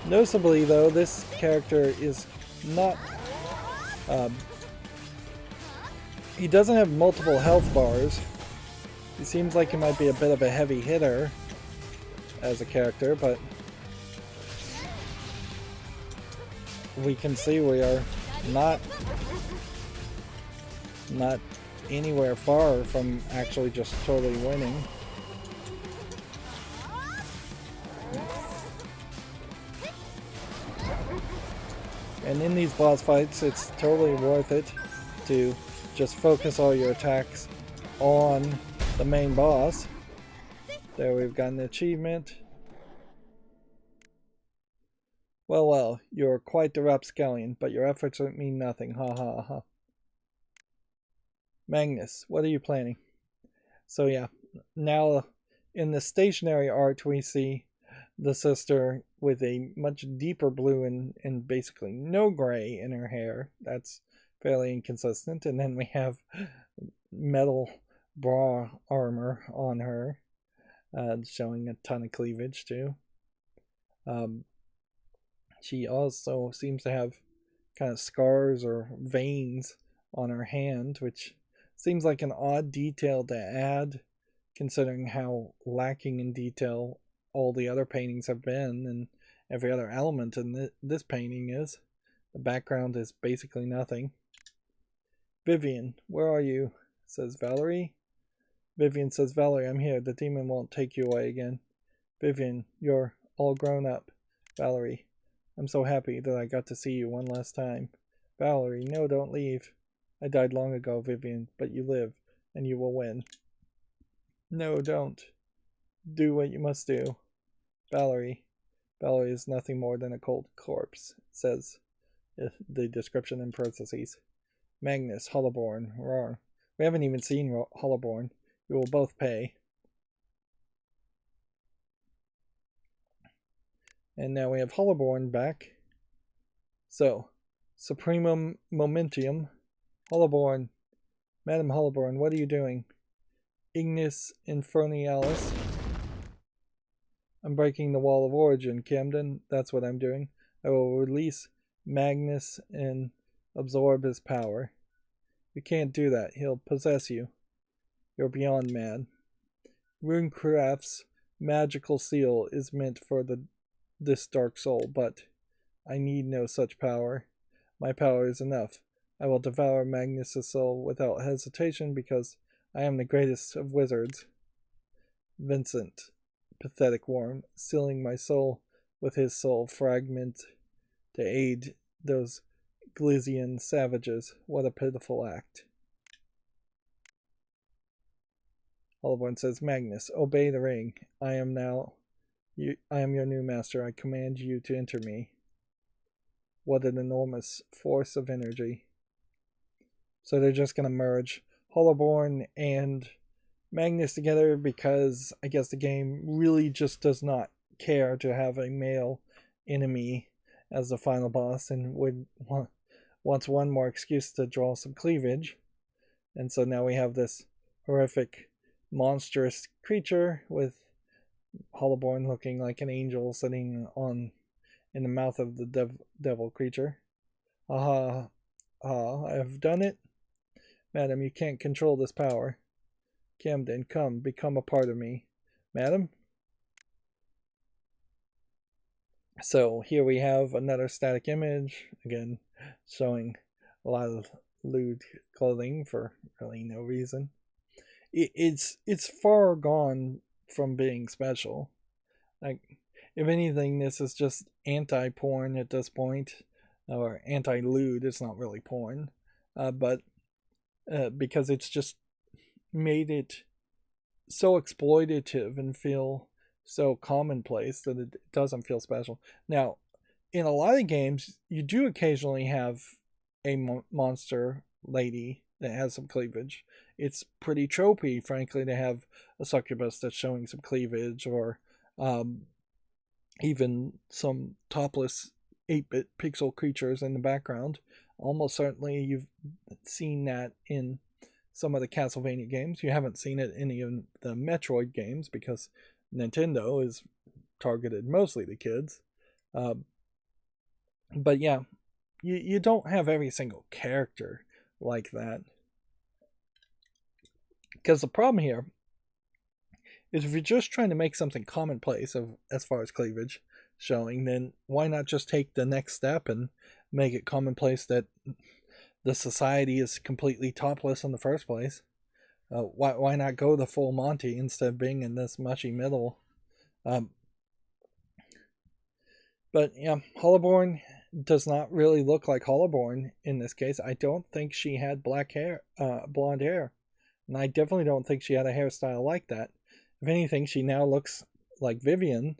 Noticeably though, this character is not... he doesn't have multiple health bars. He seems like he might be a bit of a heavy hitter as a character, but we can see we are not anywhere far from actually just totally winning. And in these boss fights, it's totally worth it to just focus all your attacks on the main boss. There, we've got an achievement. Well, you're quite the rapscallion, but your efforts mean nothing. Ha ha ha. Magnus, what are you planning? So yeah, now in the stationary art we see the sister with a much deeper blue and basically no gray in her hair. That's fairly inconsistent. And then we have metal bra armor on her, showing a ton of cleavage too. She also seems to have kind of scars or veins on her hand, which seems like an odd detail to add, considering how lacking in detail all the other paintings have been, and every other element in this painting is. The background is basically nothing. Vivian, where are you? Says Valerie. Vivian says, Valerie, I'm here. The demon won't take you away again. Vivian, you're all grown up. Valerie, I'm so happy that I got to see you one last time. Valerie, no, don't leave. I died long ago, Vivian, but you live, and you will win. No, don't. Do what you must do. Valerie. Valerie is nothing more than a cold corpse, says the description in parentheses. Magnus, Hollowborn, roar. We haven't even seen Hollowborn. We will both pay. And now we have Hollowborn back. So, Supremum Momentium. Hollowborn. Madam Hollowborn, what are you doing? Ignis Infernialis. I'm breaking the wall of origin, Camden. That's what I'm doing. I will release Magnus and absorb his power. You can't do that. He'll possess you. You're beyond mad. Runecraft's magical seal is meant for this dark soul, but I need no such power. My power is enough. I will devour Magnus' soul without hesitation because I am the greatest of wizards. Vincent, pathetic worm, sealing my soul with his soul fragment to aid those Glysian savages. What a pitiful act. Hollowborn says, Magnus, obey the ring. I am your new master. I command you to enter me. What an enormous force of energy. So they're just going to merge Hollowborn and Magnus together because I guess the game really just does not care to have a male enemy as the final boss and wants one more excuse to draw some cleavage. And so now we have this horrific, monstrous creature with Hollowborn looking like an angel sitting in the mouth of the devil creature. Aha, I have done it. Madam, you can't control this power. Camden, come, become a part of me. Madam? So here we have another static image, again, showing a lot of lewd clothing for really no reason. It's far gone from being special. Like, if anything, this is just anti-porn at this point, or anti-lewd. It's not really porn, but because it's just made it so exploitative and feel so commonplace that it doesn't feel special. Now, in a lot of games, you do occasionally have a monster lady that has some cleavage. It's pretty tropey, frankly, to have a succubus that's showing some cleavage, or even some topless 8-bit pixel creatures in the background. Almost certainly you've seen that in some of the Castlevania games. You haven't seen it in any of the Metroid games because Nintendo is targeted mostly to kids. But yeah, you don't have every single character like that. Because the problem here is if you're just trying to make something commonplace as far as cleavage showing, then why not just take the next step and make it commonplace that the society is completely topless in the first place? Why not go the full Monty instead of being in this mushy middle? But yeah, Hollowborn does not really look like Hollowborn in this case. I don't think she had blonde hair. And I definitely don't think she had a hairstyle like that. If anything, she now looks like Vivian.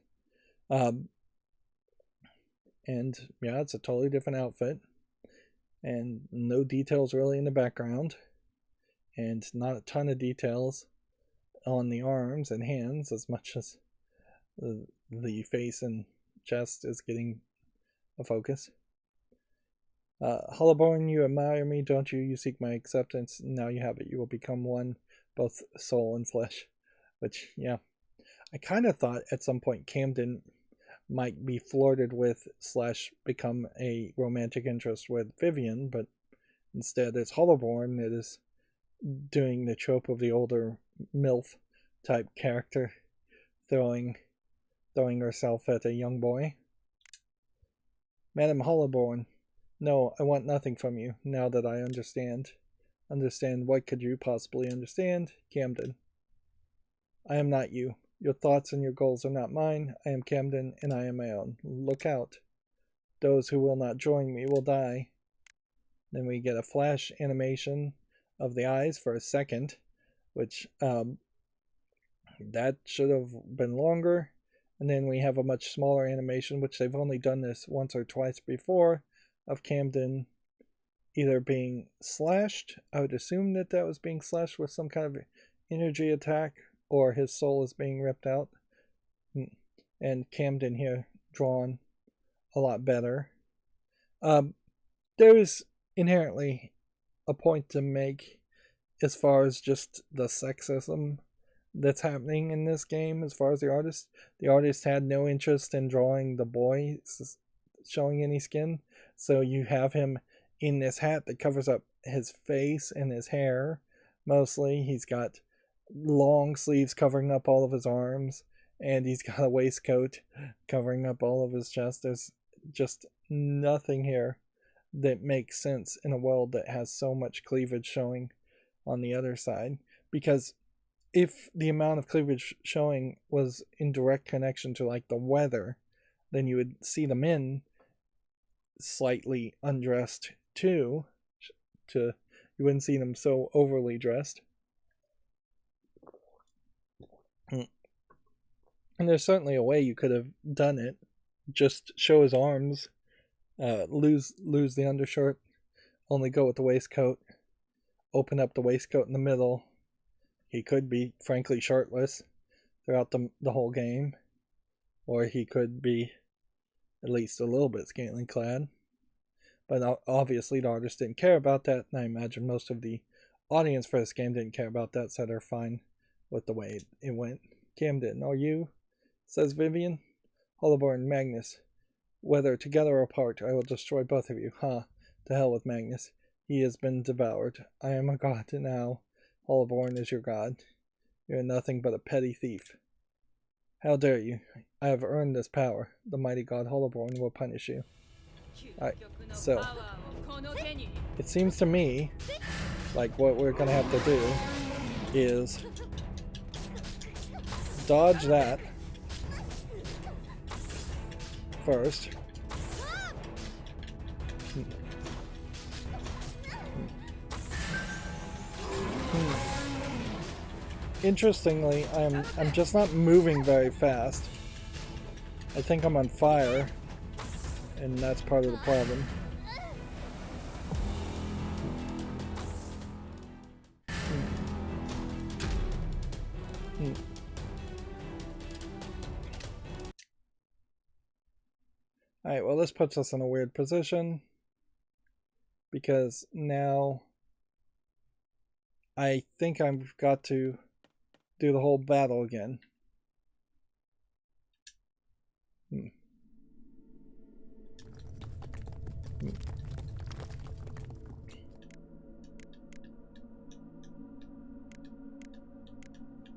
And yeah, it's a totally different outfit. And no details really in the background. And not a ton of details on the arms and hands as much as the face and chest is getting a focus. Hollowborn, you admire me, don't you? You seek my acceptance. Now you have it. You will become one, both soul and flesh. Which, yeah. I kind of thought at some point Camden might be flirted with / become a romantic interest with Vivian, but instead it's Hollowborn that is doing the trope of the older MILF type character, throwing herself at a young boy. Madam Hollowborn, no, I want nothing from you, now that I understand. Understand what could you possibly understand? Camden. I am not you. Your thoughts and your goals are not mine. I am Camden, and I am my own. Look out. Those who will not join me will die. Then we get a flash animation of the eyes for a second, which that should have been longer. And then we have a much smaller animation, which they've only done this once or twice before, of Camden either being slashed. I would assume that was being slashed with some kind of energy attack, or his soul is being ripped out. And Camden here drawn a lot better. There is inherently a point to make as far as just the sexism that's happening in this game as far as the artist. The artist had no interest in drawing the boy showing any skin, so you have him in this hat that covers up his face and his hair mostly. He's got long sleeves covering up all of his arms, and he's got a waistcoat covering up all of his chest. There's just nothing here that makes sense in a world that has so much cleavage showing on the other side. Because if the amount of cleavage showing was in direct connection to like the weather, then you would see the men slightly undressed too. You wouldn't see them so overly dressed. And there's certainly a way you could have done it. Just show his arms, lose the undershirt, only go with the waistcoat, open up the waistcoat in the middle. He could be, frankly, shirtless throughout the whole game, or he could be at least a little bit scantily clad. But obviously the artist didn't care about that, and I imagine most of the audience for this game didn't care about that, so they're fine with the way it went. Camden, are you? Says Vivian. Hollowborn and Magnus. Whether together or apart, I will destroy both of you. Ha! To hell with Magnus. He has been devoured. I am a god now. Hollowborn is your god. You are nothing but a petty thief. How dare you? I have earned this power. The mighty god Hollowborn will punish you. Alright, so it seems to me like what we're gonna have to do is dodge that first. Interestingly, I'm just not moving very fast. I think I'm on fire, and that's part of the problem. Alright, well, this puts us in a weird position, because now I think I've got to do the whole battle again.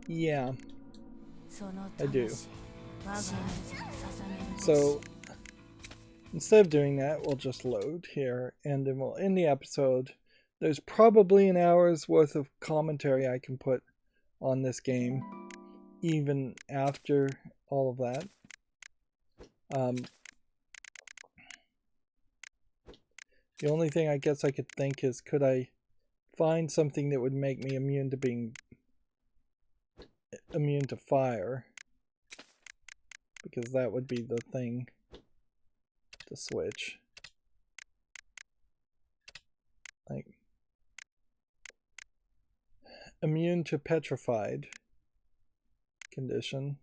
Yeah, I do. So instead of doing that, we'll just load here, and then we'll end the episode. There's probably an hour's worth of commentary I can put on this game, even after all of that. The only thing I guess I could think is, could I find something that would make me immune to fire? Because that would be the thing to switch. Like, immune to petrified condition,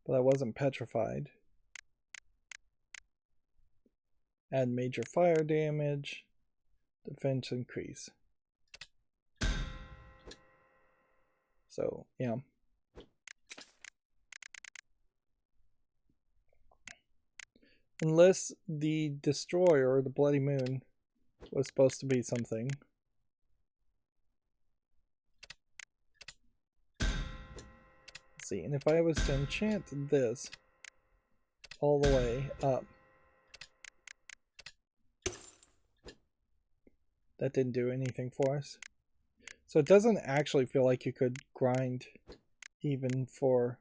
but I wasn't petrified. Add major fire damage, defense increase. So, yeah. Unless the destroyer, the Bloody Moon, was supposed to be something. Let's see, and if I was to enchant this all the way up, that didn't do anything for us. So it doesn't actually feel like you could grind even for...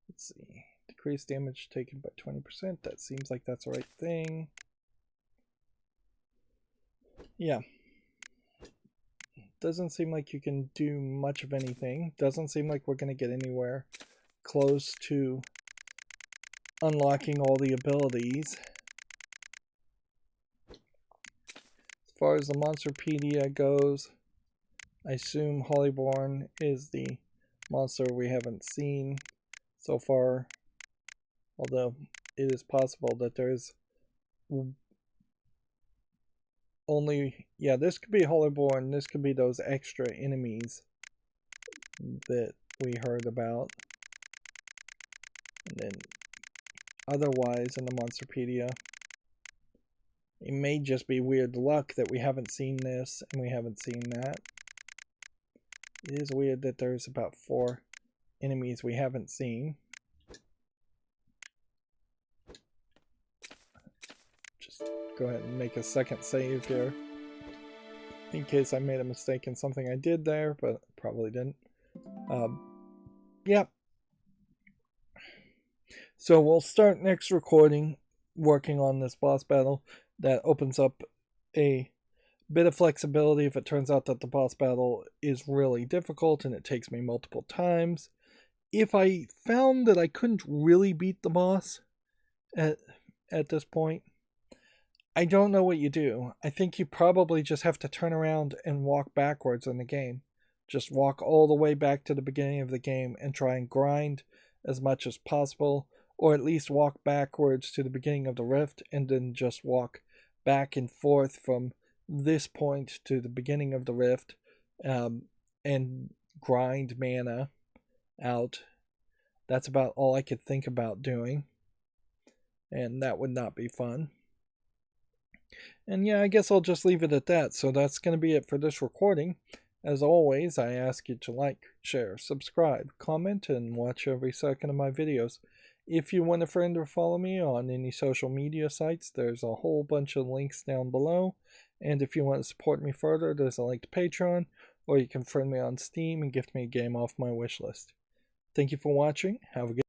Let's see. Decrease damage taken by 20%. That seems like that's the right thing. Yeah. Doesn't seem like you can do much of anything. Doesn't seem like we're going to get anywhere close to unlocking all the abilities. As far as the Monsterpedia goes, I assume Hollowborn is the monster we haven't seen so far, although it is possible that there's only, yeah, this could be Hollowborn, this could be those extra enemies that we heard about, and then otherwise in the Monsterpedia it may just be weird luck that we haven't seen this and we haven't seen that. It is weird that there's about 4 enemies we haven't seen. Just go ahead and make a second save here, in case I made a mistake in something I did there, but probably didn't. Yeah. So we'll start next recording working on this boss battle that opens up a bit of flexibility if it turns out that the boss battle is really difficult and it takes me multiple times. If I found that I couldn't really beat the boss at this point, I don't know what you do. I think you probably just have to turn around and walk backwards in the game. Just walk all the way back to the beginning of the game and try and grind as much as possible, or at least walk backwards to the beginning of the rift and then just walk back and forth from this point to the beginning of the rift, and grind mana out. That's about all I could think about doing, and that would not be fun. And yeah, I guess I'll just leave it at that. So that's going to be it for this recording. As always, I ask you to like, share, subscribe, comment, and watch every second of my videos. If you want a friend or follow me on any social media sites, there's a whole bunch of links down below. And if you want to support me further, there's a link to Patreon, or you can friend me on Steam and gift me a game off my wish list. Thank you for watching. Have a good